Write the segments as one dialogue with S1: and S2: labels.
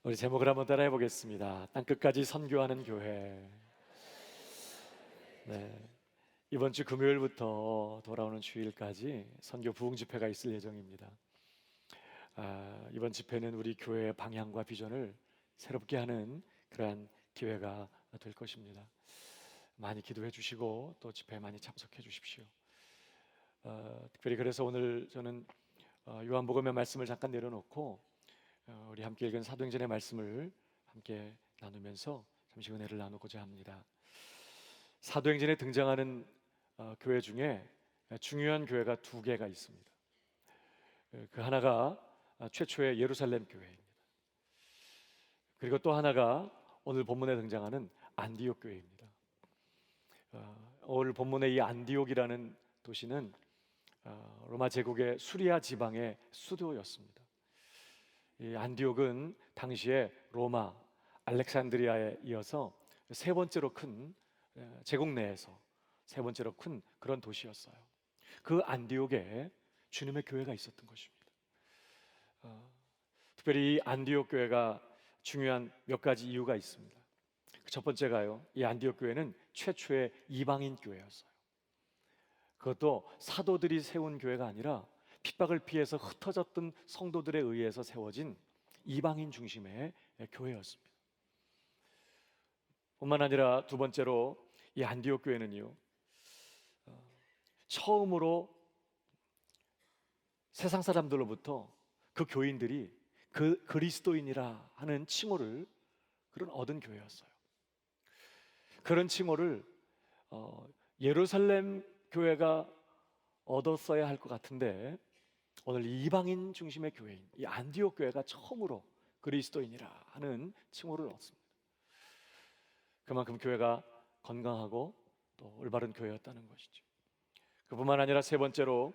S1: 우리 제목을 한번 따라해 보겠습니다. 땅끝까지 선교하는 교회. 네, 이번 주 금요일부터 돌아오는 주일까지 선교 부흥 집회가 있을 예정입니다. 이번 집회는 우리 교회의 방향과 비전을 새롭게 하는 그러한 기회가 될 것입니다. 많이 기도해 주시고 또 집회에 많이 참석해 주십시오. 특별히 그래서 오늘 저는 요한복음의 말씀을 잠깐 내려놓고 우리 함께 읽은 사도행전의 말씀을 함께 나누면서 잠시 은혜를 나누고자 합니다. 사도행전에 등장하는 교회 중에 중요한 교회가 두 개가 있습니다. 그 하나가 최초의 예루살렘 교회입니다. 그리고 또 하나가 오늘 본문에 등장하는 안디옥 교회입니다. 오늘 본문의 이 안디옥이라는 도시는 로마 제국의 수리아 지방의 수도였습니다. 이 안디옥은 당시에 로마, 알렉산드리아에 이어서 세 번째로 큰 제국 내에서 세 번째로 큰 그런 도시였어요. 그 안디옥에 주님의 교회가 있었던 것입니다. 특별히 이 안디옥 교회가 중요한 몇 가지 이유가 있습니다. 첫 번째가요, 이 안디옥 교회는 최초의 이방인 교회였어요. 그것도 사도들이 세운 교회가 아니라 핍박을 피해서 흩어졌던 성도들에 의해서 세워진 이방인 중심의 교회였습니다. 뿐만 아니라 두 번째로 이 안디옥 교회는요, 처음으로 세상 사람들로부터 그 교인들이 그 그리스도인이라 하는 칭호를 얻은 교회였어요. 그런 칭호를 예루살렘 교회가 얻었어야 할 것 같은데 오늘 이방인 중심의 교회인 이 안디옥 교회가 처음으로 그리스도인이라 하는 칭호를 얻습니다. 그만큼 교회가 건강하고 또 올바른 교회였다는 것이죠. 그뿐만 아니라 세 번째로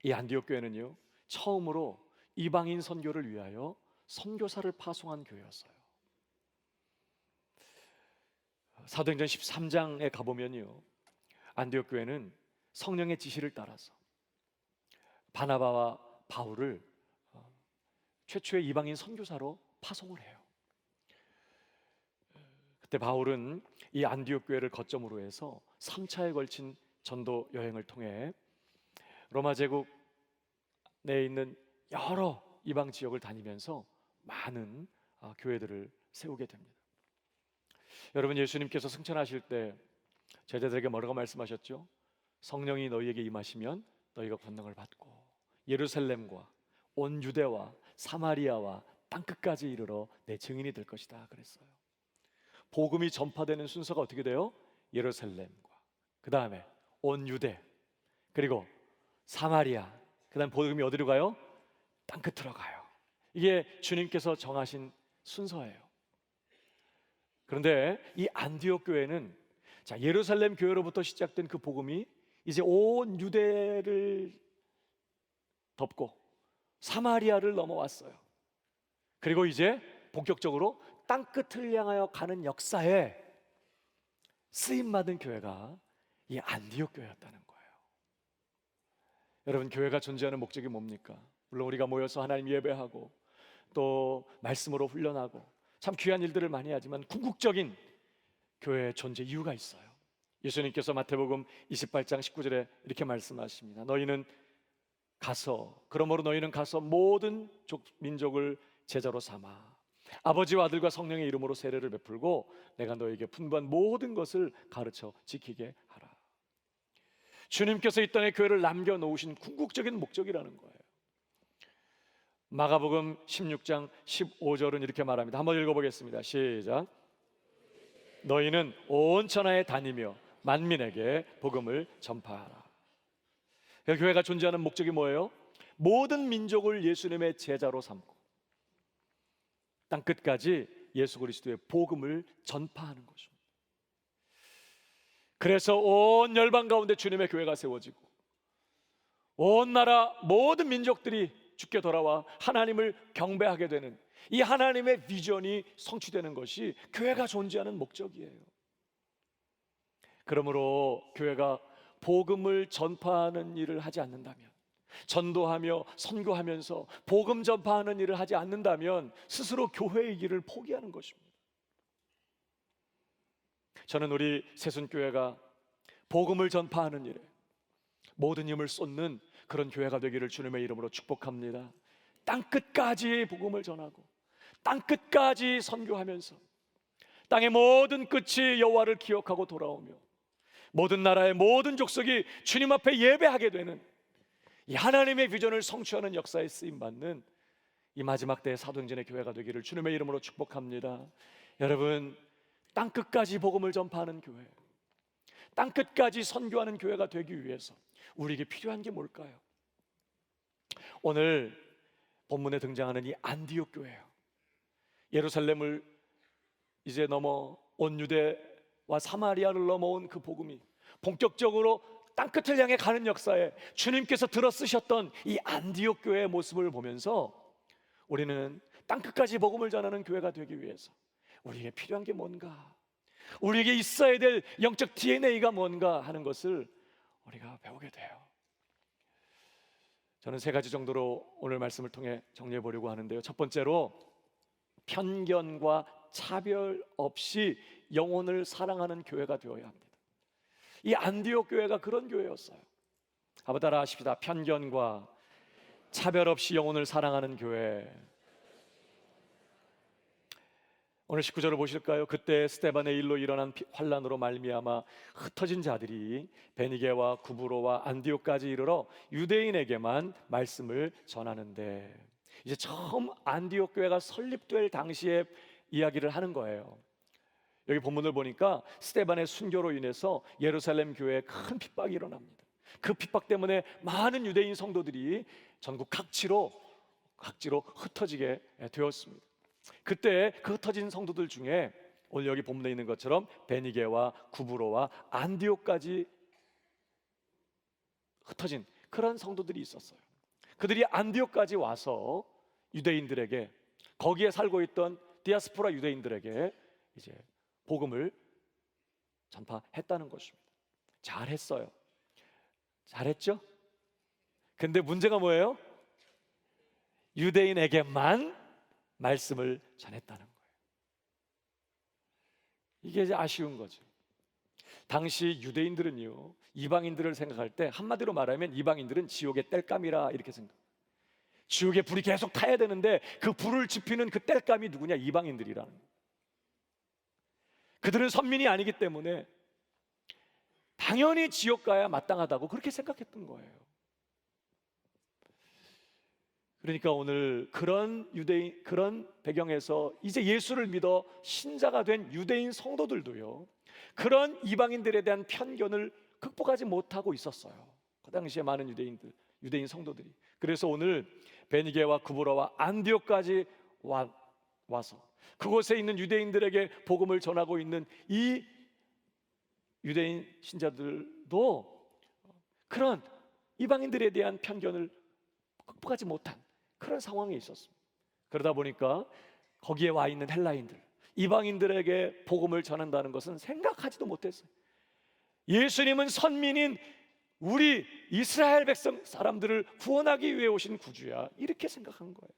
S1: 이 안디옥 교회는요, 처음으로 이방인 선교를 위하여 선교사를 파송한 교회였어요. 사도행전 13장에 가보면요, 안디옥 교회는 성령의 지시를 따라서 바나바와 바울을 최초의 이방인 선교사로 파송을 해요. 그때 바울은 이 안디옥 교회를 거점으로 해서 3차에 걸친 전도 여행을 통해 로마 제국 내에 있는 여러 이방 지역을 다니면서 많은 교회들을 세우게 됩니다. 여러분, 예수님께서 승천하실 때 제자들에게 뭐라고 말씀하셨죠? 성령이 너희에게 임하시면 너희가 권능을 받고 예루살렘과 온 유대와 사마리아와 땅끝까지 이르러 내 증인이 될 것이다 그랬어요. 복음이 전파되는 순서가 어떻게 돼요? 예루살렘과 그 다음에 온 유대, 그리고 사마리아, 그 다음 복음이 어디로 가요? 땅끝으로 가요. 이게 주님께서 정하신 순서예요. 그런데 이 안디옥 교회는 예루살렘 교회로부터 시작된 그 복음이 이제 온 유대를 덮고 사마리아를 넘어왔어요. 그리고 이제 본격적으로 땅끝을 향하여 가는 역사에 쓰임받은 교회가 이 안디옥 교회였다는 거예요. 여러분, 교회가 존재하는 목적이 뭡니까? 물론 우리가 모여서 하나님 예배하고 또 말씀으로 훈련하고 참 귀한 일들을 많이 하지만 궁극적인 교회의 존재 이유가 있어요. 예수님께서 마태복음 28장 19절에 이렇게 말씀하십니다. 그러므로 너희는 가서 모든 민족을 제자로 삼아 아버지와 아들과 성령의 이름으로 세례를 베풀고 내가 너에게 분부한 모든 것을 가르쳐 지키게 하라. 주님께서 이 땅에 교회를 남겨놓으신 궁극적인 목적이라는 거예요. 마가복음 16장 15절은 이렇게 말합니다. 한번 읽어보겠습니다. 시작. 너희는 온 천하에 다니며 만민에게 복음을 전파하라. 교회가 존재하는 목적이 뭐예요? 모든 민족을 예수님의 제자로 삼고 땅끝까지 예수 그리스도의 복음을 전파하는 것입니다. 그래서 온 열방 가운데 주님의 교회가 세워지고 온 나라 모든 민족들이 주께 돌아와 하나님을 경배하게 되는 이 하나님의 비전이 성취되는 것이 교회가 존재하는 목적이에요. 그러므로 교회가 복음을 전파하는 일을 하지 않는다면, 전도하며 선교하면서 복음 전파하는 일을 하지 않는다면 스스로 교회의 길을 포기하는 것입니다. 저는 우리 새순교회가 복음을 전파하는 일에 모든 힘을 쏟는 그런 교회가 되기를 주님의 이름으로 축복합니다. 땅끝까지 복음을 전하고 땅끝까지 선교하면서 땅의 모든 끝이 여호와를 기억하고 돌아오며 모든 나라의 모든 족속이 주님 앞에 예배하게 되는 이 하나님의 비전을 성취하는 역사에 쓰임받는 이 마지막 때의 사도행전의 교회가 되기를 주님의 이름으로 축복합니다. 여러분, 땅끝까지 복음을 전파하는 교회, 땅끝까지 선교하는 교회가 되기 위해서 우리에게 필요한 게 뭘까요? 오늘 본문에 등장하는 이 안디옥 교회예요. 예루살렘을 이제 넘어 온 유대와 사마리아를 넘어온 그 복음이 본격적으로 땅끝을 향해 가는 역사에 주님께서 들어쓰셨던 이 안디옥 교회의 모습을 보면서 우리는 땅끝까지 복음을 전하는 교회가 되기 위해서 우리에게 필요한 게 뭔가, 우리에게 있어야 될 영적 DNA가 뭔가 하는 것을 우리가 배우게 돼요. 저는 세 가지 정도로 오늘 말씀을 통해 정리해 보려고 하는데요. 첫 번째로, 편견과 차별 없이 영혼을 사랑하는 교회가 되어야 합니다. 이 안디옥 교회가 그런 교회였어요. 한번 따라 하십시다. 편견과 차별 없이 영혼을 사랑하는 교회. 오늘 19절을 보실까요? 그때 스데반의 일로 일어난 환란으로 말미암아 흩어진 자들이 베니게와 구브로와 안디옥까지 이르러 유대인에게만 말씀을 전하는데, 이제 처음 안디옥 교회가 설립될 당시의 이야기를 하는 거예요. 여기 본문을 보니까 스데반의 순교로 인해서 예루살렘 교회에 큰 핍박이 일어납니다. 그 핍박 때문에 많은 유대인 성도들이 전국 각지로 흩어지게 되었습니다. 그때 그 흩어진 성도들 중에 오늘 여기 본문에 있는 것처럼 베니게와 구브로와 안디옥까지 흩어진 그런 성도들이 있었어요. 그들이 안디옥까지 와서 유대인들에게, 거기에 살고 있던 디아스포라 유대인들에게 이제 복음을 전파했다는 것입니다. 잘했어요. 잘했죠? 근데 문제가 뭐예요? 유대인에게만 말씀을 전했다는 거예요. 이게 이제 아쉬운 거죠. 당시 유대인들은요, 이방인들을 생각할 때 한마디로 말하면 이방인들은 지옥의 땔감이라 이렇게 생각해요. 지옥의 불이 계속 타야 되는데 그 불을 지피는 그 땔감이 누구냐? 이방인들이라는 거예요. 그들은 선민이 아니기 때문에 당연히 지옥 가야 마땅하다고 그렇게 생각했던 거예요. 그러니까 오늘 그런 유대인, 그런 배경에서 이제 예수를 믿어 신자가 된 유대인 성도들도요, 그런 이방인들에 대한 편견을 극복하지 못하고 있었어요. 그 당시에 많은 유대인 성도들이. 그래서 오늘 베니게와 구브로와 안디옥까지 와서 그곳에 있는 유대인들에게 복음을 전하고 있는 이 유대인 신자들도 그런 이방인들에 대한 편견을 극복하지 못한 그런 상황에 있었습니다. 그러다 보니까 거기에 와 있는 헬라인들, 이방인들에게 복음을 전한다는 것은 생각하지도 못했어요. 예수님은 선민인 우리 이스라엘 백성 사람들을 구원하기 위해 오신 구주야, 이렇게 생각한 거예요.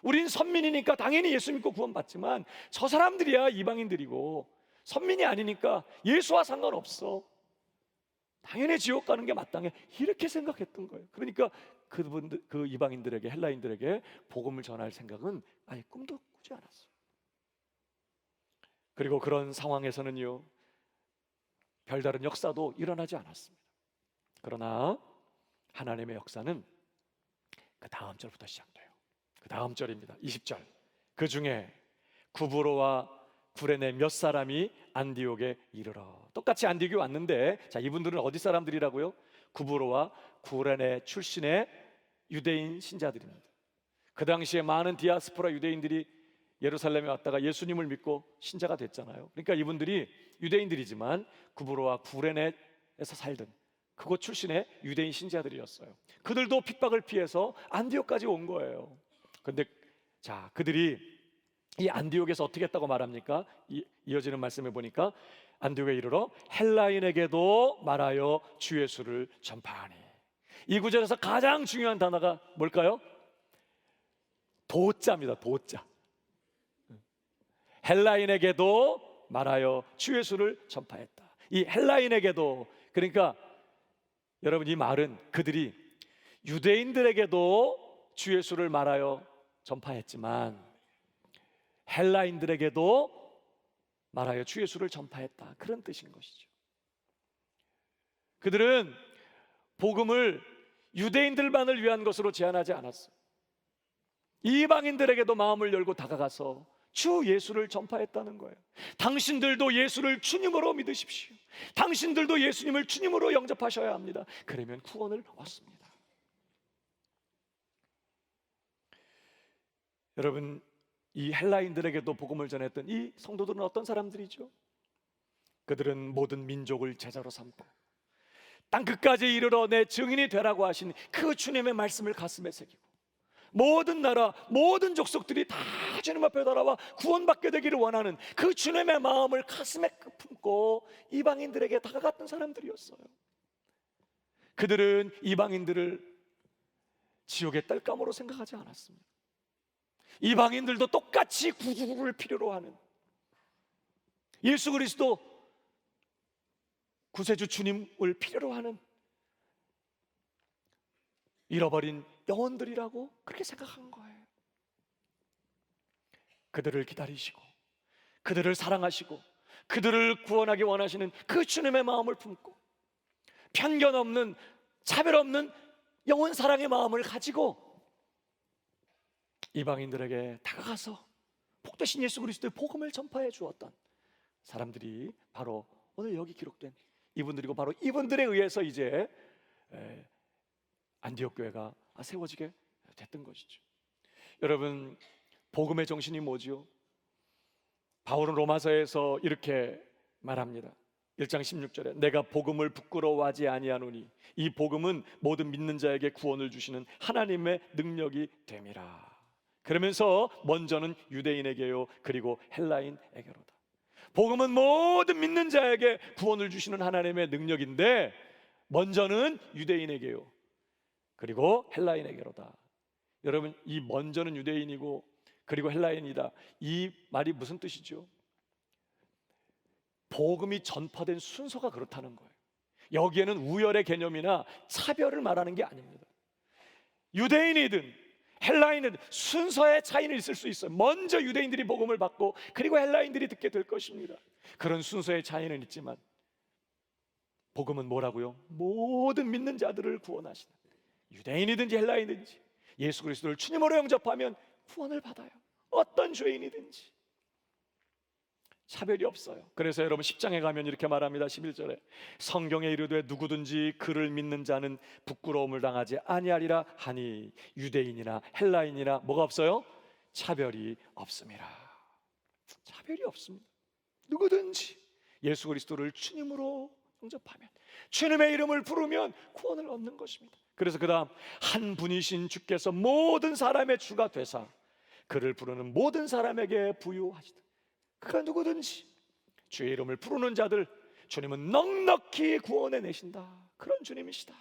S1: 우린 선민이니까 당연히 예수 믿고 구원받지만 저 사람들이야 이방인들이고 선민이 아니니까 예수와 상관없어, 당연히 지옥 가는 게 마땅해, 이렇게 생각했던 거예요. 그러니까 그 이방인들에게, 헬라인들에게 복음을 전할 생각은 아예 꿈도 꾸지 않았어요. 그리고 그런 상황에서는요, 별다른 역사도 일어나지 않았습니다. 그러나 하나님의 역사는 그 다음 절부터 시작돼요. 그 다음 절입니다. 20절. 그 중에 구브로와 구레네 몇 사람이 안디옥에 이르러. 똑같이 안디옥에 왔는데, 자, 이분들은 어디 사람들이라고요? 구브로와 구레네 출신의 유대인 신자들입니다. 그 당시에 많은 디아스포라 유대인들이 예루살렘에 왔다가 예수님을 믿고 신자가 됐잖아요. 그러니까 이분들이 유대인들이지만 구브로와 구레네에서 살던 그곳 출신의 유대인 신자들이었어요. 그들도 핍박을 피해서 안디옥까지 온 거예요. 근데 자, 그들이 이 안디옥에서 어떻게 했다고 말합니까? 이어지는 말씀에 보니까 안디옥에 이르러 헬라인에게도 말하여 주 예수를 전파하니. 이 구절에서 가장 중요한 단어가 뭘까요? 도자입니다. 도자. 헬라인에게도 말하여 주 예수를 전파했다. 이 헬라인에게도, 그러니까 여러분, 이 말은 그들이 유대인들에게도 주 예수를 말하여 전파했지만 헬라인들에게도 말하여 주 예수를 전파했다, 그런 뜻인 것이죠. 그들은 복음을 유대인들만을 위한 것으로 제한하지 않았어요. 이방인들에게도 마음을 열고 다가가서 주 예수를 전파했다는 거예요. 당신들도 예수를 주님으로 믿으십시오. 당신들도 예수님을 주님으로 영접하셔야 합니다. 그러면 구원을 얻습니다. 여러분, 이 헬라인들에게도 복음을 전했던 이 성도들은 어떤 사람들이죠? 그들은 모든 민족을 제자로 삼고 땅 끝까지 이르러 내 증인이 되라고 하신 그 주님의 말씀을 가슴에 새기고 모든 나라, 모든 족속들이 다 주님 앞에 돌아와 구원받게 되기를 원하는 그 주님의 마음을 가슴에 품고 이방인들에게 다가갔던 사람들이었어요. 그들은 이방인들을 지옥의 땔감으로 생각하지 않았습니다. 이방인들도 똑같이 구주를 필요로 하는 예수 그리스도 구세주 주님을 필요로 하는 잃어버린 영혼들이라고 그렇게 생각한 거예요. 그들을 기다리시고 그들을 사랑하시고 그들을 구원하기 원하시는 그 주님의 마음을 품고 편견 없는, 차별 없는 영혼 사랑의 마음을 가지고 이방인들에게 다가가서 복되신 예수 그리스도의 복음을 전파해 주었던 사람들이 바로 오늘 여기 기록된 이분들이고, 바로 이분들에 의해서 이제 안디옥 교회가 세워지게 됐던 것이죠. 여러분, 복음의 정신이 뭐지요? 바울은 로마서에서 이렇게 말합니다. 1장 16절에 내가 복음을 부끄러워하지 아니하노니 이 복음은 모든 믿는 자에게 구원을 주시는 하나님의 능력이 됨이라. 그러면서 먼저는 유대인에게요 그리고 헬라인에게로다. 복음은 모든 믿는 자에게 구원을 주시는 하나님의 능력인데 먼저는 유대인에게요 그리고 헬라인에게로다. 여러분, 이 먼저는 유대인이고 그리고 헬라인이다, 이 말이 무슨 뜻이죠? 복음이 전파된 순서가 그렇다는 거예요. 여기에는 우열의 개념이나 차별을 말하는 게 아닙니다. 유대인이든 헬라인은 순서의 차이는 있을 수 있어요. 먼저 유대인들이 복음을 받고 그리고 헬라인들이 듣게 될 것입니다. 그런 순서의 차이는 있지만 복음은 뭐라고요? 모든 믿는 자들을 구원하시는, 유대인이든지 헬라인이든지 예수 그리스도를 주님으로 영접하면 구원을 받아요. 어떤 죄인이든지 차별이 없어요. 그래서 여러분 10장에 가면 이렇게 말합니다. 11절에 성경에 이르되 누구든지 그를 믿는 자는 부끄러움을 당하지 아니하리라 하니 유대인이나 헬라인이나 뭐가 없어요? 차별이 없음이라. 차별이 없습니다. 누구든지 예수 그리스도를 주님으로 영접하면, 주님의 이름을 부르면 구원을 얻는 것입니다. 그래서 그 다음 한 분이신 주께서 모든 사람의 주가 되사 그를 부르는 모든 사람에게 부유하시다. 그가 누구든지 주의 이름을 부르는 자들 주님은 넉넉히 구원해 내신다. 그런 주님이시다.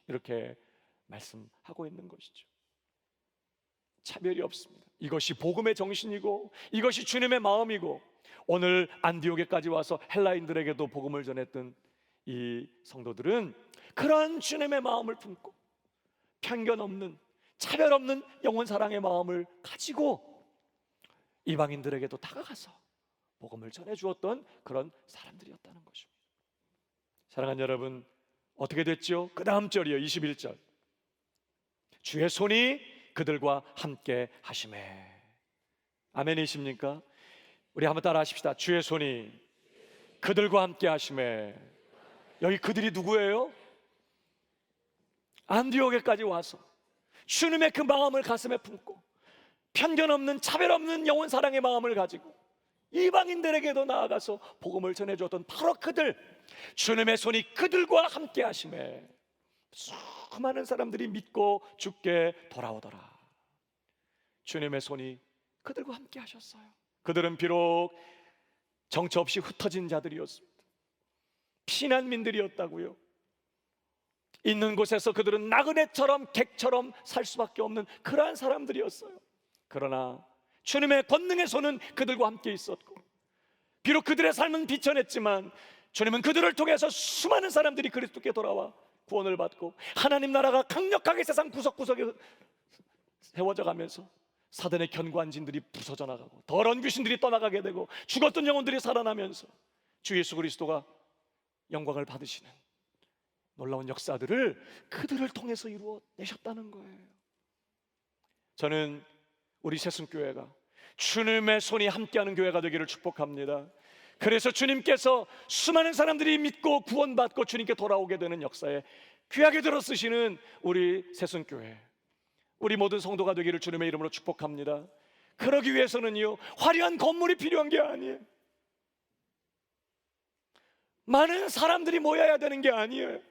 S1: 이렇게 말씀하고 있는 것이죠. 차별이 없습니다. 이것이 복음의 정신이고 이것이 주님의 마음이고, 오늘 안디옥에까지 와서 헬라인들에게도 복음을 전했던 이 성도들은 그런 주님의 마음을 품고 편견 없는, 차별 없는 영혼 사랑의 마음을 가지고 이방인들에게도 다가가서 복음을 전해주었던 그런 사람들이었다는 것입니다. 사랑하는 여러분, 어떻게 됐죠? 그 다음 절이요, 21절. 주의 손이 그들과 함께 하시매. 아멘이십니까? 우리 한번 따라 하십시다. 주의 손이 그들과 함께 하시매. 여기 그들이 누구예요? 안디옥에까지 와서 주님의 그 마음을 가슴에 품고 편견 없는, 차별 없는 영혼 사랑의 마음을 가지고 이방인들에게도 나아가서 복음을 전해주었던 바로 그들, 주님의 손이 그들과 함께 하심에 수많은 사람들이 믿고 죽게 돌아오더라. 주님의 손이 그들과 함께 하셨어요. 그들은 비록 정처 없이 흩어진 자들이었습니다. 피난민들이었다고요. 있는 곳에서 그들은 나그네처럼 객처럼 살 수밖에 없는 그러한 사람들이었어요. 그러나 주님의 권능의 손은 그들과 함께 있었고, 비록 그들의 삶은 비천했지만 주님은 그들을 통해서 수많은 사람들이 그리스도께 돌아와 구원을 받고 하나님 나라가 강력하게 세상 구석구석에 세워져 가면서 사단의 견고한 진들이 부서져 나가고 더러운 귀신들이 떠나가게 되고 죽었던 영혼들이 살아나면서 주 예수 그리스도가 영광을 받으시는 놀라운 역사들을 그들을 통해서 이루어 내셨다는 거예요. 저는 우리 새순교회가 주님의 손이 함께하는 교회가 되기를 축복합니다. 그래서 주님께서 수많은 사람들이 믿고 구원받고 주님께 돌아오게 되는 역사에 귀하게 들어 쓰시는 우리 새순교회, 우리 모든 성도가 되기를 주님의 이름으로 축복합니다. 그러기 위해서는요, 화려한 건물이 필요한 게 아니에요. 많은 사람들이 모여야 되는 게 아니에요.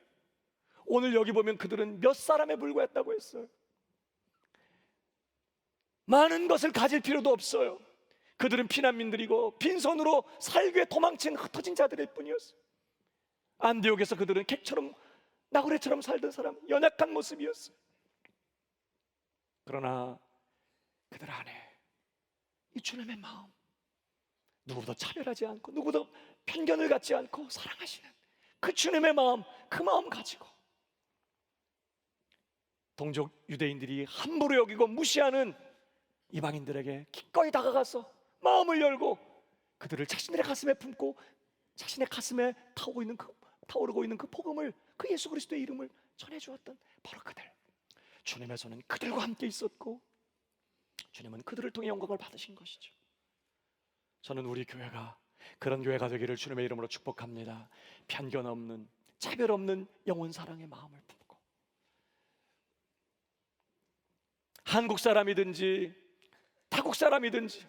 S1: 오늘 여기 보면 그들은 몇 사람에 불과했다고 했어요. 많은 것을 가질 필요도 없어요. 그들은 피난민들이고 빈손으로 살기에 도망친 흩어진 자들일 뿐이었어요. 안디옥에서 그들은 객처럼 나그네처럼 살던 사람, 연약한 모습이었어요. 그러나 그들 안에 이 주님의 마음, 누구보다 차별하지 않고 누구보다 편견을 갖지 않고 사랑하시는 그 주님의 마음, 그 마음 가지고 동족 유대인들이 함부로 여기고 무시하는 이방인들에게 기꺼이 다가가서 마음을 열고 그들을 자신들의 가슴에 품고 자신의 가슴에 타오르고 있는 그 복음을, 그 예수 그리스도의 이름을 전해주었던 바로 그들. 주님의 손은 그들과 함께 있었고 주님은 그들을 통해 영광을 받으신 것이죠. 저는 우리 교회가 그런 교회가 되기를 주님의 이름으로 축복합니다. 편견 없는, 차별 없는 영혼 사랑의 마음을 품고 한국 사람이든지 타국 사람이든지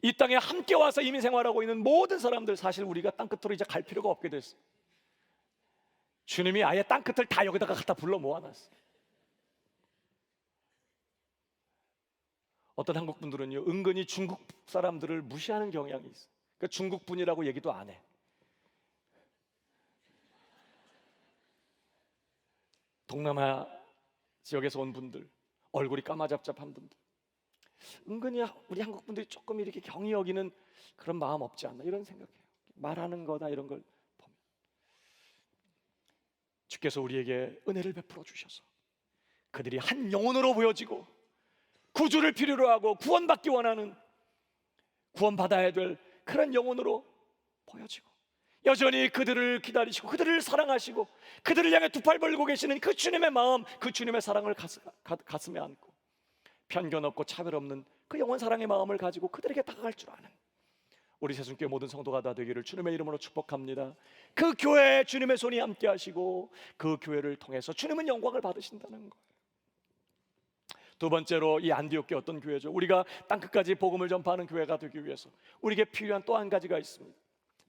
S1: 이 땅에 함께 와서 이민 생활하고 있는 모든 사람들, 사실 우리가 땅끝으로 이제 갈 필요가 없게 됐어요. 주님이 아예 땅끝을 다 여기다가 갖다 불러 모아놨어요. 어떤 한국 분들은요, 은근히 중국 사람들을 무시하는 경향이 있어요. 그러니까 중국 분이라고 얘기도 안 해. 동남아 지역에서 온 분들, 얼굴이 까마잡잡한 분들, 은근히 우리 한국 분들이 조금 이렇게 경히 여기는 그런 마음 없지 않나, 이런 생각해요. 말하는 거나 이런 걸 보면 주께서 우리에게 은혜를 베풀어 주셔서 그들이 한 영혼으로 보여지고 구주를 필요로 하고 구원받기 원하는, 구원받아야 될 그런 영혼으로 보여지고 여전히 그들을 기다리시고 그들을 사랑하시고 그들을 향해 두 팔 벌리고 계시는 그 주님의 마음, 그 주님의 사랑을 가슴에 안고 편견 없고 차별 없는 그 영원 사랑의 마음을 가지고 그들에게 다가갈 줄 아는 우리 새순교회 모든 성도가 다 되기를 주님의 이름으로 축복합니다. 그 교회에 주님의 손이 함께 하시고 그 교회를 통해서 주님은 영광을 받으신다는 거예요. 두 번째로, 이 안디옥 교회 어떤 교회죠? 우리가 땅끝까지 복음을 전파하는 교회가 되기 위해서 우리에게 필요한 또 한 가지가 있습니다.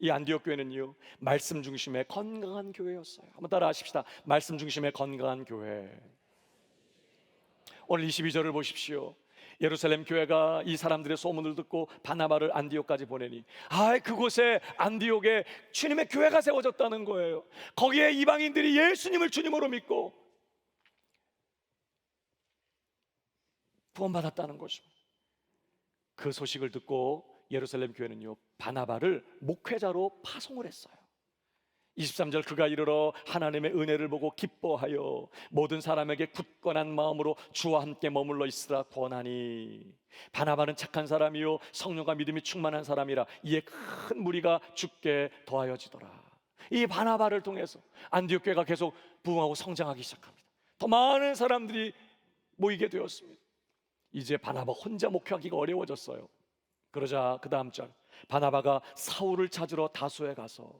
S1: 이 안디옥 교회는요, 말씀 중심의 건강한 교회였어요. 한번 따라 하십시다. 말씀 중심의 건강한 교회. 오늘 22절을 보십시오. 예루살렘 교회가 이 사람들의 소문을 듣고 바나바를 안디옥까지 보내니 그곳에 안디옥에 주님의 교회가 세워졌다는 거예요. 거기에 이방인들이 예수님을 주님으로 믿고 구원받았다는 거죠. 그 소식을 듣고 예루살렘 교회는요, 바나바를 목회자로 파송을 했어요. 23절, 그가 이르러 하나님의 은혜를 보고 기뻐하여 모든 사람에게 굳건한 마음으로 주와 함께 머물러 있으라 권하니. 바나바는 착한 사람이요 성령과 믿음이 충만한 사람이라 이에 큰 무리가 죽게 더하여지더라. 이 바나바를 통해서 안디옥 교회가 계속 부흥하고 성장하기 시작합니다. 더 많은 사람들이 모이게 되었습니다. 이제 바나바 혼자 목회하기가 어려워졌어요. 그러자 그 다음 절, 바나바가 사울을 찾으러 다소에 가서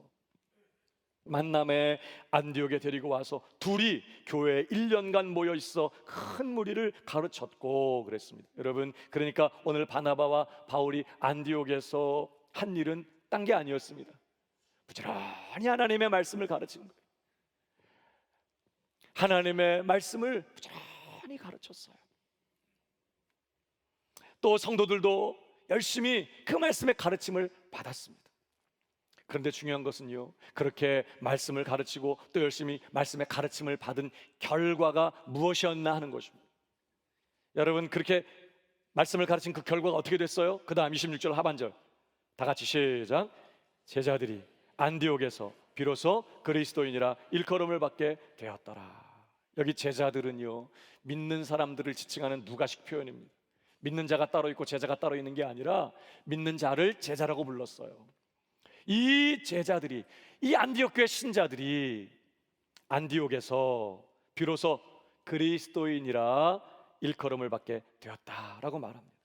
S1: 만남에 안디옥에 데리고 와서 둘이 교회에 1년간 모여 있어 큰 무리를 가르쳤고 그랬습니다. 여러분, 그러니까 오늘 바나바와 바울이 안디옥에서 한 일은 딴 게 아니었습니다. 부지런히 하나님의 말씀을 가르친 거예요. 하나님의 말씀을 부지런히 가르쳤어요. 또 성도들도 열심히 그 말씀의 가르침을 받았습니다. 그런데 중요한 것은요, 그렇게 말씀을 가르치고 또 열심히 말씀의 가르침을 받은 결과가 무엇이었나 하는 것입니다. 여러분, 그렇게 말씀을 가르친 그 결과가 어떻게 됐어요? 그 다음 26절 하반절 다 같이 시작. 제자들이 안디옥에서 비로소 그리스도인이라 일컬음을 받게 되었더라. 여기 제자들은요, 믿는 사람들을 지칭하는 누가식 표현입니다. 믿는 자가 따로 있고 제자가 따로 있는 게 아니라 믿는 자를 제자라고 불렀어요. 이 제자들이, 이 안디옥 교회 신자들이 안디옥에서 비로소 그리스도인이라 일컬음을 받게 되었다라고 말합니다.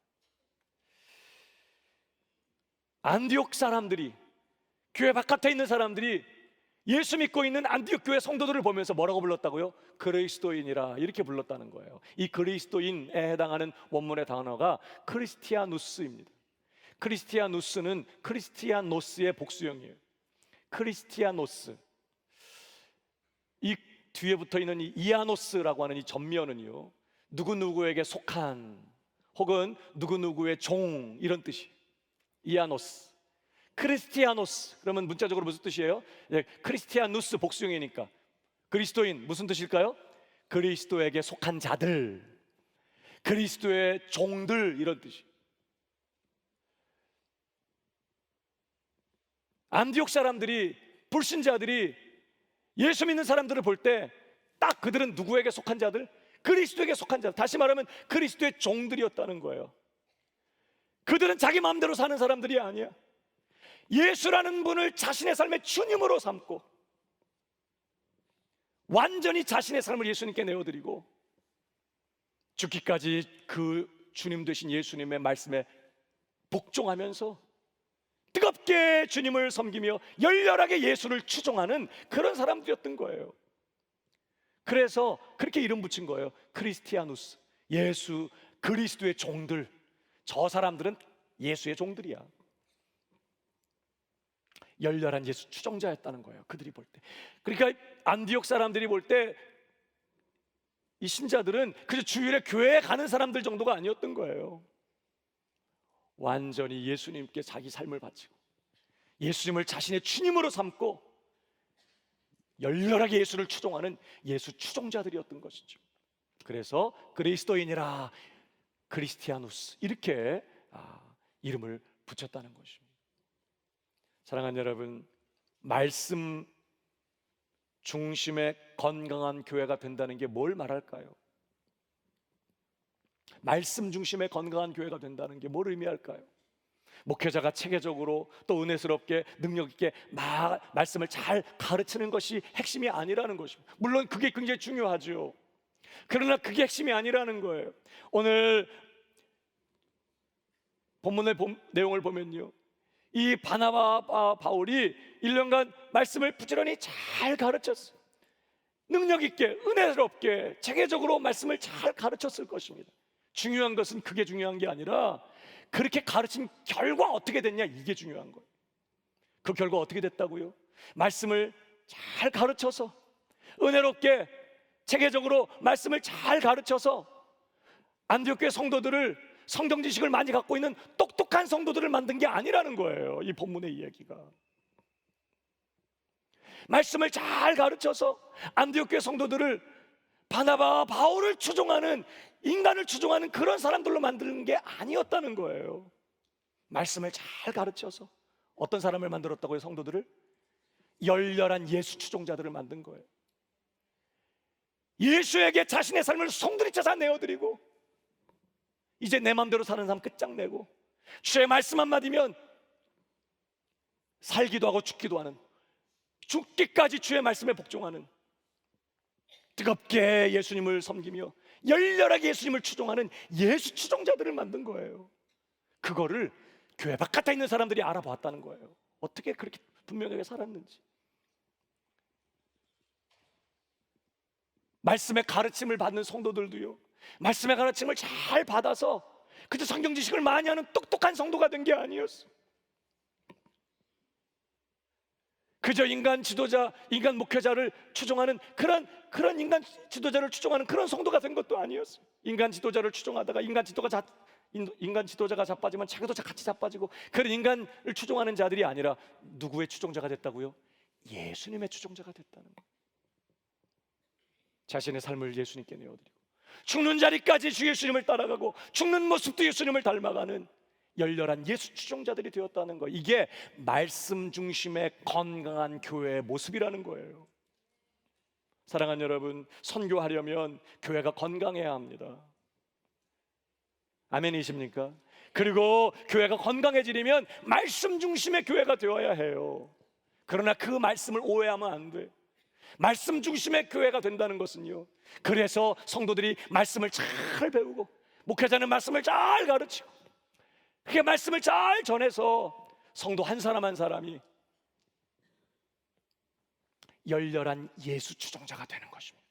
S1: 안디옥 사람들이, 교회 바깥에 있는 사람들이 예수 믿고 있는 안디옥 교회 성도들을 보면서 뭐라고 불렀다고요? 그리스도인이라 이렇게 불렀다는 거예요. 이 그리스도인에 해당하는 원문의 단어가 크리스티아누스입니다. 크리스티아누스는 크리스티아노스의 복수형이에요. 크리스티아노스. 이 뒤에 붙어 있는 이 이아노스라고 하는 이 전면은요, 누구누구에게 속한 혹은 누구누구의 종 이런 뜻이 이아노스. 크리스티아노스 그러면 문자적으로 무슨 뜻이에요? 크리스티아누스 복수형이니까 그리스도인 무슨 뜻일까요? 그리스도에게 속한 자들, 그리스도의 종들 이런 뜻이. 안디옥 사람들이, 불신자들이 예수 믿는 사람들을 볼 때 딱 그들은 누구에게 속한 자들? 그리스도에게 속한 자들. 다시 말하면 그리스도의 종들이었다는 거예요. 그들은 자기 마음대로 사는 사람들이 아니야. 예수라는 분을 자신의 삶의 주님으로 삼고 완전히 자신의 삶을 예수님께 내어드리고 죽기까지 그 주님 되신 예수님의 말씀에 복종하면서 뜨겁게 주님을 섬기며 열렬하게 예수를 추종하는 그런 사람들이었던 거예요. 그래서 그렇게 이름 붙인 거예요. 크리스티아누스. 예수, 그리스도의 종들. 저 사람들은 예수의 종들이야. 열렬한 예수 추종자였다는 거예요. 그들이 볼 때. 그러니까 안디옥 사람들이 볼 때 이 신자들은 그저 주일에 교회에 가는 사람들 정도가 아니었던 거예요. 완전히 예수님께 자기 삶을 바치고 예수님을 자신의 주님으로 삼고 열렬하게 예수를 추종하는 예수 추종자들이었던 것이죠. 그래서 그리스도인이라 크리스티아누스 이렇게 이름을 붙였다는 것입니다. 사랑하는 여러분, 말씀 중심의 건강한 교회가 된다는 게 뭘 말할까요? 말씀 중심의 건강한 교회가 된다는 게 뭘 의미할까요? 목회자가 체계적으로 또 은혜스럽게 능력 있게 말씀을 잘 가르치는 것이 핵심이 아니라는 것입니다. 물론 그게 굉장히 중요하죠. 그러나 그게 핵심이 아니라는 거예요. 오늘 본문의 내용을 보면요, 이 바나바와 바울이 1년간 말씀을 부지런히 잘 가르쳤어요. 능력 있게 은혜스럽게 체계적으로 말씀을 잘 가르쳤을 것입니다. 중요한 것은 그게 중요한 게 아니라 그렇게 가르친 결과 어떻게 됐냐, 이게 중요한 거예요. 그 결과 어떻게 됐다고요? 말씀을 잘 가르쳐서 은혜롭게 체계적으로 말씀을 잘 가르쳐서 안디옥 교회 성도들을 성경 지식을 많이 갖고 있는 똑똑한 성도들을 만든 게 아니라는 거예요. 이 본문의 이야기가. 말씀을 잘 가르쳐서 안디옥 교회 성도들을 바나바와 바울을 추종하는, 인간을 추종하는 그런 사람들로 만드는 게 아니었다는 거예요. 말씀을 잘 가르쳐서 어떤 사람을 만들었다고요? 성도들을? 열렬한 예수 추종자들을 만든 거예요. 예수에게 자신의 삶을 송두리째 내어드리고 이제 내 마음대로 사는 삶 끝장내고 주의 말씀 한마디면 살기도 하고 죽기도 하는, 죽기까지 주의 말씀에 복종하는, 뜨겁게 예수님을 섬기며 열렬하게 예수님을 추종하는 예수 추종자들을 만든 거예요. 그거를 교회 바깥에 있는 사람들이 알아봤다는 거예요. 어떻게 그렇게 분명하게 살았는지. 말씀의 가르침을 받는 성도들도요, 말씀의 가르침을 잘 받아서 그저 성경 지식을 많이 하는 똑똑한 성도가 된 게 아니었어. 그저 인간 지도자, 인간 목회자를 추종하는 그런 인간 지도자를 추종하는 그런 성도가 된 것도 아니었어. 인간 지도자를 추종하다가 인간 지도자가 인간 지도자가 자빠지면 자기도 같이 자빠지고, 그런 인간을 추종하는 자들이 아니라 누구의 추종자가 됐다고요? 예수님의 추종자가 됐다는 거예요. 자신의 삶을 예수님께 내어드리고 죽는 자리까지 주 예수님을 따라가고 죽는 모습도 예수님을 닮아가는 열렬한 예수 추종자들이 되었다는 거, 이게 말씀 중심의 건강한 교회의 모습이라는 거예요. 사랑하는 여러분, 선교하려면 교회가 건강해야 합니다. 아멘이십니까? 그리고 교회가 건강해지려면 말씀 중심의 교회가 되어야 해요. 그러나 그 말씀을 오해하면 안 돼. 말씀 중심의 교회가 된다는 것은요, 그래서 성도들이 말씀을 잘 배우고 목회자는 말씀을 잘 가르치고 그 말씀을 잘 전해서 성도 한 사람 한 사람이 열렬한 예수 추종자가 되는 것입니다.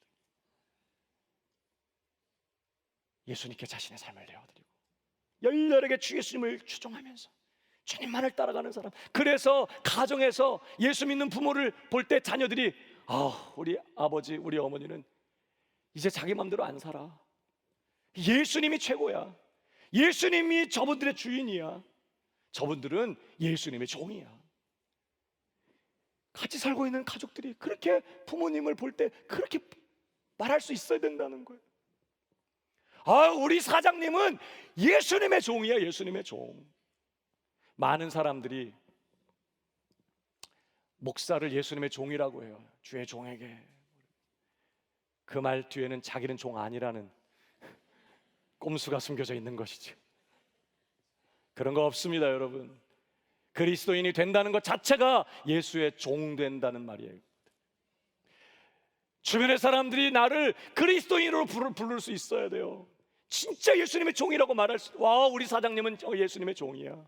S1: 예수님께 자신의 삶을 내어드리고 열렬하게 주 예수님을 추종하면서 주님만을 따라가는 사람. 그래서 가정에서 예수 믿는 부모를 볼 때 자녀들이 우리 아버지, 우리 어머니는 이제 자기 마음대로 안 살아. 예수님이 최고야. 예수님이 저분들의 주인이야. 저분들은 예수님의 종이야. 같이 살고 있는 가족들이 그렇게 부모님을 볼 때 그렇게 말할 수 있어야 된다는 거예요. 우리 사장님은 예수님의 종이야. 예수님의 종. 많은 사람들이 목사를 예수님의 종이라고 해요. 주의 종에게. 그 말 뒤에는 자기는 종 아니라는 꼼수가 숨겨져 있는 것이지. 그런 거 없습니다, 여러분. 그리스도인이 된다는 것 자체가 예수의 종 된다는 말이에요. 주변의 사람들이 나를 그리스도인으로 부를 수 있어야 돼요. 진짜 예수님의 종이라고 말할 수. 우리 사장님은 예수님의 종이야.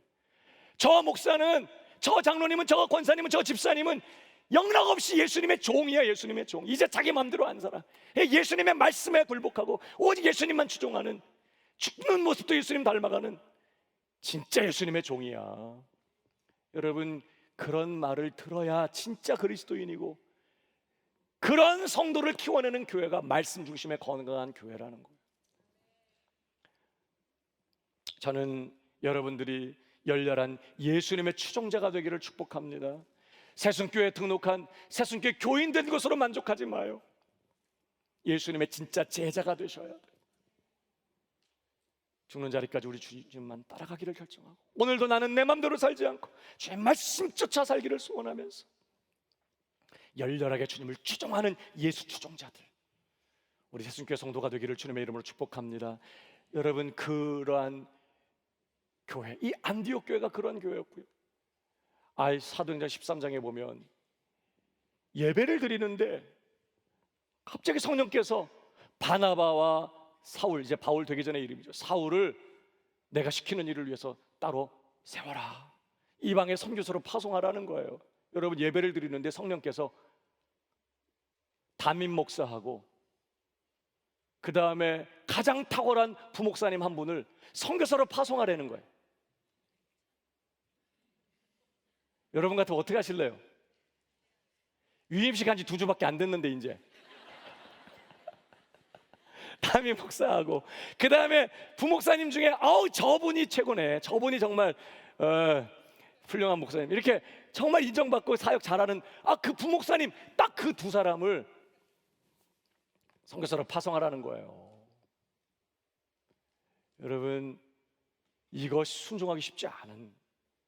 S1: 저 목사는, 저 장로님은, 저 권사님은, 저 집사님은 영락없이 예수님의 종이야. 예수님의 종. 이제 자기 마음대로 안 살아. 예수님의 말씀에 굴복하고 오직 예수님만 추종하는, 죽는 모습도 예수님 닮아가는 진짜 예수님의 종이야. 여러분, 그런 말을 들어야 진짜 그리스도인이고 그런 성도를 키워내는 교회가 말씀 중심의 건강한 교회라는 거예요. 저는 여러분들이 열렬한 예수님의 추종자가 되기를 축복합니다. 새순교회에 등록한 새순교회 교인 된 것으로 만족하지 마요. 예수님의 진짜 제자가 되셔야 돼요. 죽는 자리까지 우리 주님만 따라가기를 결정하고 오늘도 나는 내 맘대로 살지 않고 주의 말씀 쫓아 살기를 소원하면서 열렬하게 주님을 추종하는 예수 추종자들, 우리 새순교회 성도가 되기를 주님의 이름으로 축복합니다. 여러분, 그러한 교회, 이 안디옥 교회가 그러한 교회였고요. 사도행전 13장에 보면 예배를 드리는데 갑자기 성령께서 바나바와 사울, 이제 바울 되기 전의 이름이죠, 사울을 내가 시키는 일을 위해서 따로 세워라, 이방의 선교사로 파송하라는 거예요. 여러분, 예배를 드리는데 성령께서 담임 목사하고 그 다음에 가장 탁월한 부목사님 한 분을 선교사로 파송하라는 거예요. 여러분 같으면 어떻게 하실래요? 유임식 한 지 2주밖에 안 됐는데 이제 담임 목사하고 그 다음에 부목사님 중에 저분이 최고네, 저분이 정말 훌륭한 목사님, 이렇게 정말 인정받고 사역 잘하는 그 부목사님, 딱 그 두 사람을 선교사로 파송하라는 거예요. 여러분, 이것이 순종하기 쉽지 않은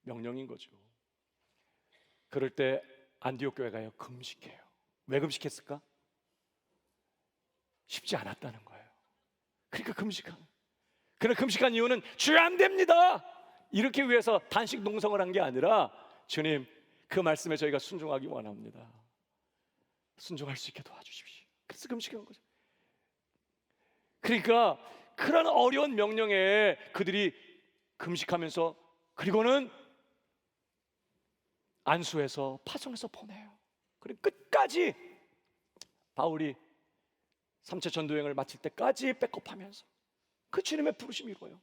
S1: 명령인 거죠. 그럴 때 안디옥 교회가요, 금식해요. 왜 금식했을까? 쉽지 않았다는 거예요. 그러니까 금식한 이유는 주여 안 됩니다, 이렇게 위해서 단식 농성을 한 게 아니라 주님, 그 말씀에 저희가 순종하기 원합니다. 순종할 수 있게 도와주십시오. 그래서 금식한 거죠. 그러니까 그런 어려운 명령에 그들이 금식하면서, 그리고는 안수해서 파송해서 보내요. 그리고 끝까지 바울이 3차 전도여행을 마칠 때까지 백업하면서 그 주님의 부르심이 이루어요.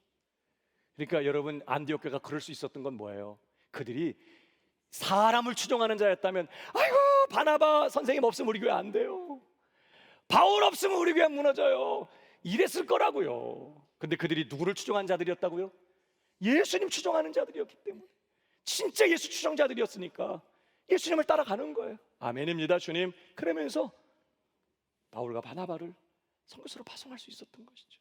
S1: 그러니까 여러분, 안디옥 교회가 그럴 수 있었던 건 뭐예요? 그들이 사람을 추종하는 자였다면 바나바 선생님 없으면 우리 교회 안 돼요, 바울 없으면 우리 교회 무너져요, 이랬을 거라고요. 근데 그들이 누구를 추종한 자들이었다고요? 예수님 추종하는 자들이었기 때문에, 진짜 예수 추종자들이었으니까 예수님을 따라가는 거예요. 아멘입니다, 주님. 그러면서 바울과 바나바를 선교사로 파송할 수 있었던 것이죠.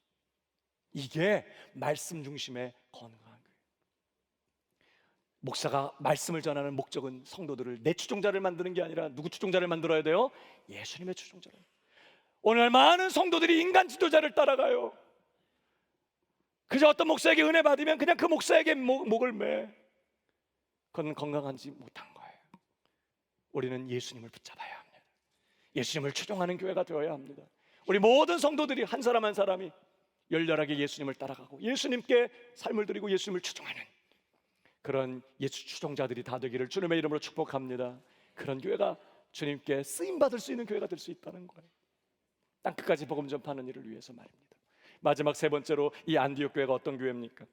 S1: 이게 말씀 중심의 건강한 거예요. 목사가 말씀을 전하는 목적은 성도들을 내 추종자를 만드는 게 아니라 누구 추종자를 만들어야 돼요? 예수님의 추종자를. 오늘 많은 성도들이 인간 지도자를 따라가요. 그저 어떤 목사에게 은혜 받으면 그냥 그 목사에게 목을 매. 그건 건강하지 못한 거예요. 우리는 예수님을 붙잡아야 합니다. 예수님을 추종하는 교회가 되어야 합니다. 우리 모든 성도들이 한 사람 한 사람이 열렬하게 예수님을 따라가고 예수님께 삶을 드리고 예수님을 추종하는 그런 예수 추종자들이 다 되기를 주님의 이름으로 축복합니다. 그런 교회가 주님께 쓰임받을 수 있는 교회가 될 수 있다는 거예요. 땅끝까지 복음 전파하는 일을 위해서 말입니다. 마지막 세 번째로, 이 안디옥 교회가 어떤 교회입니까?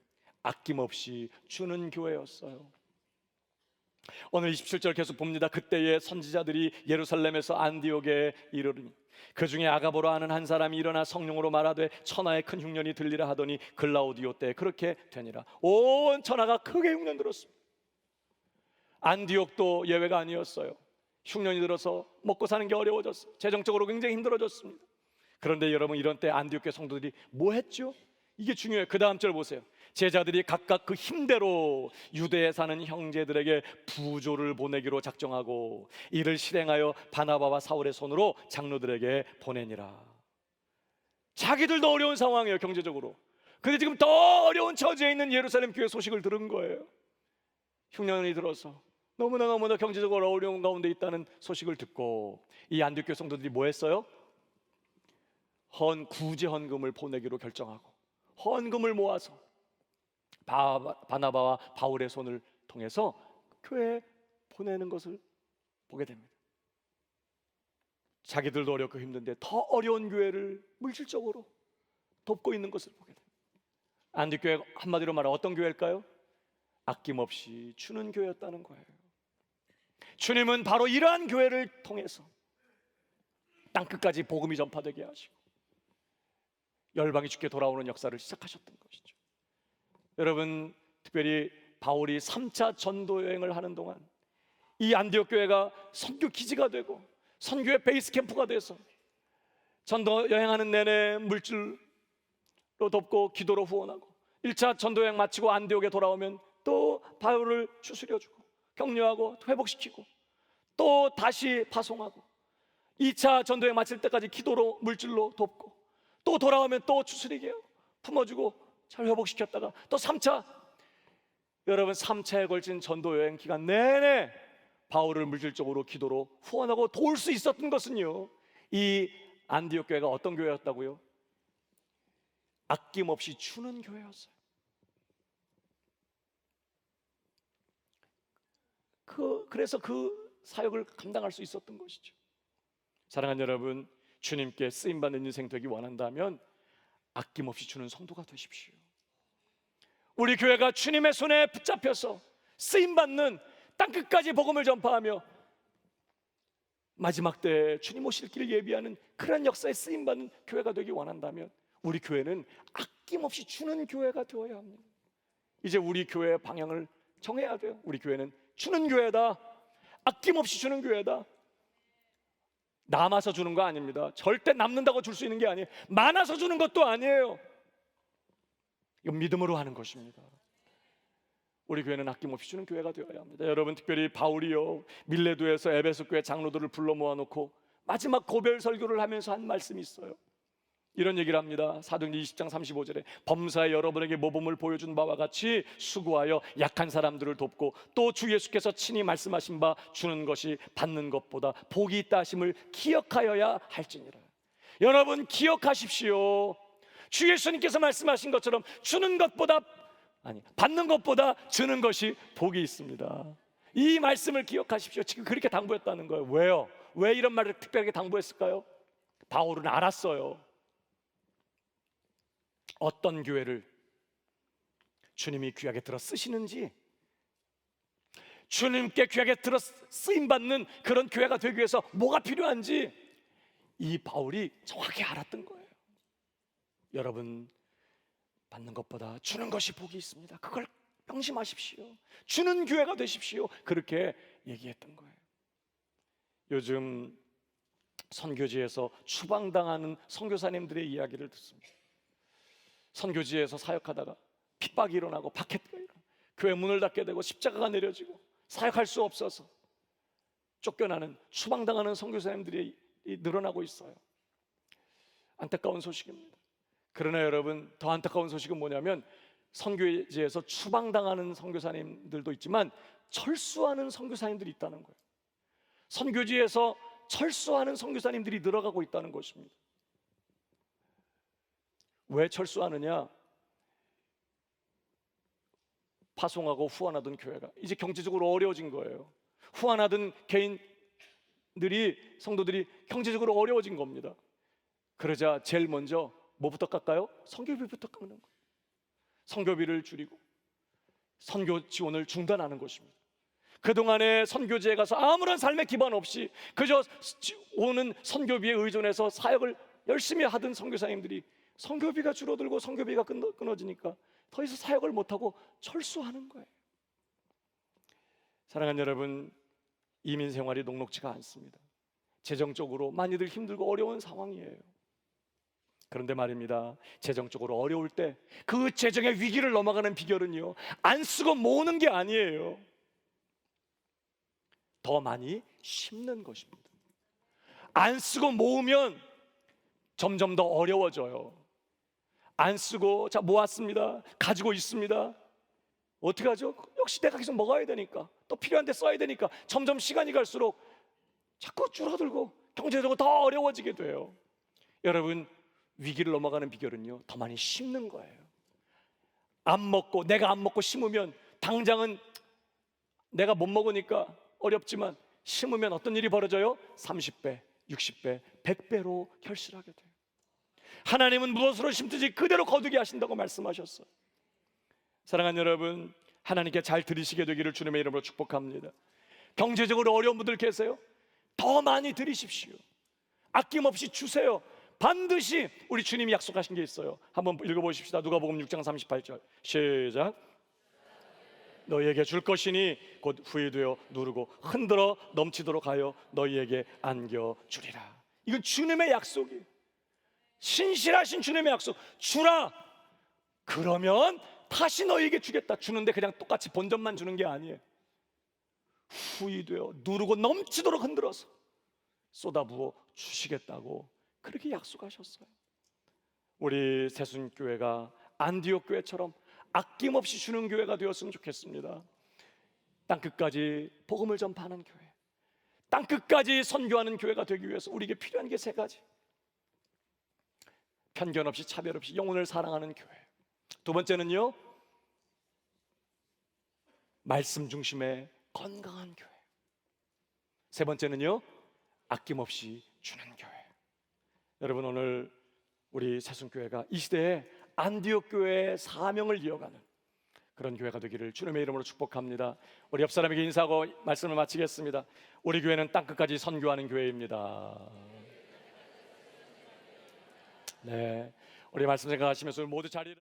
S1: 아낌없이 주는 교회였어요. 오늘 27절 계속 봅니다. 그때의 선지자들이 예루살렘에서 안디옥에 이르르니 그 중에 아가보라 하는 한 사람이 일어나 성령으로 말하되 천하에 큰 흉년이 들리라 하더니 글라우디오 때 그렇게 되니라. 온 천하가 크게 흉년 들었습니다. 안디옥도 예외가 아니었어요. 흉년이 들어서 먹고 사는 게 어려워졌어요. 재정적으로 굉장히 힘들어졌습니다. 그런데 여러분, 이런 때 안디옥 교회 성도들이 뭐 했죠? 이게 중요해요. 그 다음 절 보세요. 제자들이 각각 그 힘대로 유대에 사는 형제들에게 부조를 보내기로 작정하고 이를 실행하여 바나바와 사울의 손으로 장로들에게 보내니라. 자기들도 어려운 상황이에요, 경제적으로. 근데 지금 더 어려운 처지에 있는 예루살렘 교회 소식을 들은 거예요. 흉년이 들어서 너무나 경제적으로 어려운 가운데 있다는 소식을 듣고 이 안디옥 교회 성도들이 뭐 했어요? 구제 헌금을 보내기로 결정하고 헌금을 모아서 바나바와 바울의 손을 통해서 교회에 보내는 것을 보게 됩니다. 자기들도 어렵고 힘든데 더 어려운 교회를 물질적으로 돕고 있는 것을 보게 됩니다. 안디옥 교회, 한마디로 말하면 어떤 교회일까요? 아낌없이 주는 교회였다는 거예요. 주님은 바로 이러한 교회를 통해서 땅끝까지 복음이 전파되게 하시고 열방이 주께 돌아오는 역사를 시작하셨던 것이죠. 여러분, 특별히 바울이 3차 전도 여행을 하는 동안 이 안디옥 교회가 선교 기지가 되고 선교의 베이스 캠프가 돼서 전도 여행하는 내내 물질로 돕고 기도로 후원하고 1차 전도 여행 마치고 안디옥에 돌아오면 또 바울을 추스려주고 격려하고 회복시키고 또 다시 파송하고 2차 전도 여행 마칠 때까지 기도로 물질로 돕고 또 돌아오면 또 추스리게 해요. 품어주고 잘 회복시켰다가 또 3차, 여러분 3차에 걸친 전도 여행 기간 내내 바울을 물질적으로 기도로 후원하고 도울 수 있었던 것은요, 이 안디옥 교회가 어떤 교회였다고요? 아낌없이 주는 교회였어요. 그래서 그 사역을 감당할 수 있었던 것이죠. 사랑하는 여러분, 주님께 쓰임받는 인생 되기 원한다면 아낌없이 주는 성도가 되십시오. 우리 교회가 주님의 손에 붙잡혀서 쓰임받는, 땅끝까지 복음을 전파하며 마지막 때 주님 오실 길을 예비하는 그런 역사에 쓰임받는 교회가 되기 원한다면 우리 교회는 아낌없이 주는 교회가 되어야 합니다. 이제 우리 교회의 방향을 정해야 돼요. 우리 교회는 주는 교회다, 아낌없이 주는 교회다. 남아서 주는 거 아닙니다. 절대 남는다고 줄 수 있는 게 아니에요. 많아서 주는 것도 아니에요. 이건 믿음으로 하는 것입니다. 우리 교회는 아낌없이 주는 교회가 되어야 합니다. 여러분, 특별히 바울이요, 밀레도에서 에베소 교회 장로들을 불러 모아놓고 마지막 고별 설교를 하면서 한 말씀이 있어요. 이런 얘기를 합니다. 사도행전 20장 35절에 범사에 여러분에게 모범을 보여준 바와 같이 수고하여 약한 사람들을 돕고 또 주 예수께서 친히 말씀하신 바 주는 것이 받는 것보다 복이 있다 하심을 기억하여야 할지니라. 여러분, 기억하십시오. 주 예수님께서 말씀하신 것처럼 받는 것보다 주는 것이 복이 있습니다. 이 말씀을 기억하십시오. 지금 그렇게 당부했다는 거예요. 왜요? 왜 이런 말을 특별하게 당부했을까요? 바울은 알았어요. 어떤 교회를 주님이 귀하게 들어 쓰시는지, 주님께 귀하게 들어 쓰임받는 그런 교회가 되기 위해서 뭐가 필요한지 이 바울이 정확히 알았던 거예요. 여러분, 받는 것보다 주는 것이 복이 있습니다. 그걸 명심하십시오. 주는 교회가 되십시오. 그렇게 얘기했던 거예요. 요즘 선교지에서 추방당하는 선교사님들의 이야기를 듣습니다. 선교지에서 사역하다가 핍박이 일어나고 박해가 일어나고 교회 문을 닫게 되고 십자가가 내려지고 사역할 수 없어서 쫓겨나는 추방당하는 선교사님들이 늘어나고 있어요. 안타까운 소식입니다. 그러나 여러분, 더 안타까운 소식은 뭐냐면 선교지에서 추방당하는 선교사님들도 있지만 철수하는 선교사님들이 있다는 거예요. 선교지에서 철수하는 선교사님들이 늘어가고 있다는 것입니다. 왜 철수하느냐? 파송하고 후원하던 교회가 이제 경제적으로 어려워진 거예요. 후원하던 개인들이, 성도들이 경제적으로 어려워진 겁니다. 그러자 제일 먼저 뭐부터 깎아요? 선교비부터 깎는 거예요. 선교비를 줄이고 선교 지원을 중단하는 것입니다. 그동안에 선교지에 가서 아무런 삶의 기반 없이 그저 오는 선교비에 의존해서 사역을 열심히 하던 선교사님들이 선교비가 줄어들고 선교비가 끊어지니까 더 이상 사역을 못하고 철수하는 거예요. 사랑하는 여러분, 이민 생활이 녹록지가 않습니다. 재정적으로 많이들 힘들고 어려운 상황이에요. 그런데 말입니다, 재정적으로 어려울 때 그 재정의 위기를 넘어가는 비결은요, 안 쓰고 모으는 게 아니에요. 더 많이 심는 것입니다. 안 쓰고 모으면 점점 더 어려워져요. 안 쓰고 자 모았습니다, 가지고 있습니다. 어떻게 하죠? 역시 내가 계속 먹어야 되니까, 또 필요한 데 써야 되니까 점점 시간이 갈수록 자꾸 줄어들고 경제적으로 더 어려워지게 돼요. 여러분, 위기를 넘어가는 비결은요, 더 많이 심는 거예요. 내가 안 먹고 심으면 당장은 내가 못 먹으니까 어렵지만 심으면 어떤 일이 벌어져요? 30배, 60배, 100배로 결실하게 돼요. 하나님은 무엇으로 심든지 그대로 거두게 하신다고 말씀하셨어요. 사랑하는 여러분, 하나님께 잘 들으시게 되기를 주님의 이름으로 축복합니다. 경제적으로 어려운 분들 계세요? 더 많이 드리십시오. 아낌없이 주세요. 반드시 우리 주님이 약속하신 게 있어요. 한번 읽어보십시다. 누가복음 6장 38절 시작. 너희에게 줄 것이니 곧 후회되어 누르고 흔들어 넘치도록 하여 너희에게 안겨주리라. 이건 주님의 약속이에요. 신실하신 주님의 약속. 주라, 그러면 다시 너희에게 주겠다. 주는데 그냥 똑같이 본전만 주는 게 아니에요. 후회되어 누르고 넘치도록 흔들어서 쏟아부어 주시겠다고 그렇게 약속하셨어요. 우리 새순교회가 안디옥 교회처럼 아낌없이 주는 교회가 되었으면 좋겠습니다. 땅끝까지 복음을 전파하는 교회, 땅끝까지 선교하는 교회가 되기 위해서 우리에게 필요한 게 세 가지. 편견 없이 차별 없이 영혼을 사랑하는 교회. 두 번째는요, 말씀 중심의 건강한 교회. 세 번째는요, 아낌없이 주는 교회. 여러분, 오늘 우리 새순교회가 이 시대에 안디옥 교회의 사명을 이어가는 그런 교회가 되기를 주님의 이름으로 축복합니다. 우리 옆 사람에게 인사하고 말씀을 마치겠습니다. 우리 교회는 땅끝까지 선교하는 교회입니다. 네, 우리 말씀 생각하시면서 모두 자리를